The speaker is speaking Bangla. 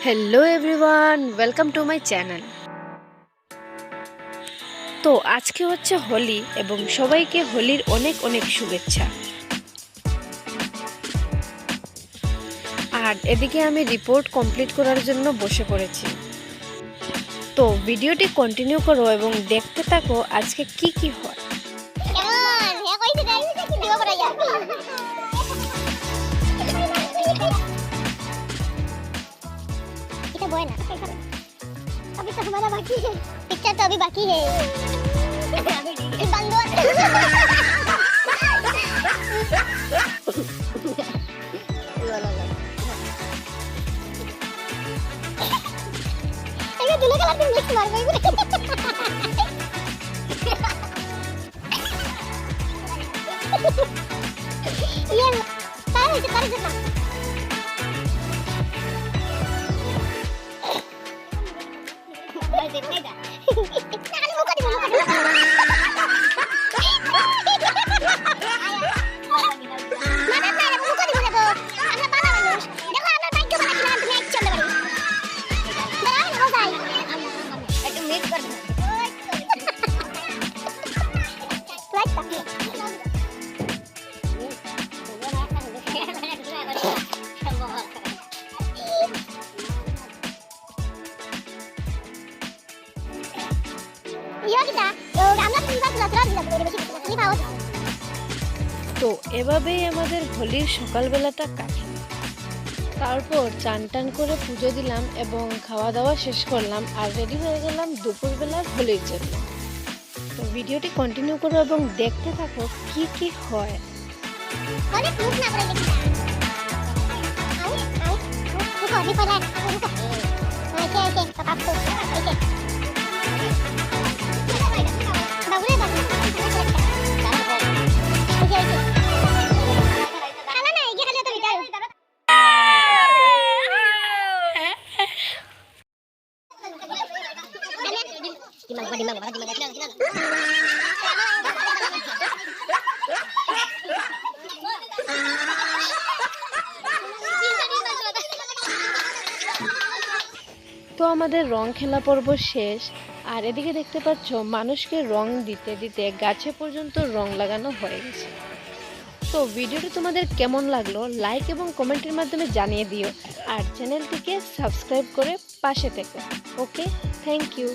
Hello everyone, welcome to my channel. তো আজকে হচ্ছে হোলি এবং সবাইকে হোলির অনেক অনেক শুভেচ্ছা। আর এদিকে আমি রিপোর্ট কমপ্লিট করার জন্য বসে পড়েছি। তো ভিডিওটি কন্টিনিউ করো এবং দেখতে থাকো আজকে কি কি হয়। अभी तो हमारा बाकी है, पिक्चर तो अभी बाकी है। बंदो ये दुल्हे का लाठी मिक्स मार गई ये तारे से তো এভাবেই আমাদের হোলির সকালবেলাটা কাটে। তারপর চান টান করে পুজো দিলাম এবং খাওয়া দাওয়া শেষ করলাম আর রেডি হয়ে গেলাম দুপুরবেলার হোলির জন্য। তো ভিডিওটি কন্টিনিউ করো এবং দেখতে থাকো কি কি হয়। অনেক মুখ না করে দেখি রুকো রুকো রুকো ऐसे पापा को ऐसे बाबूरे बाबू ऐसे खाना ना ये खाली तो बिता তো আমাদের রং খেলা পর্ব শেষ। আর এদিকে দেখতে পাচ্ছ মানুষকে রং দিতে দিতে গাছে পর্যন্ত রং লাগানো হয়ে গেছে। তো ভিডিওটি তোমাদের কেমন লাগলো লাইক এবং কমেন্টের মাধ্যমে জানিয়ে দিও আর চ্যানেলটিকে সাবস্ক্রাইব করে পাশে থেকো। ওকে, থ্যাংক ইউ।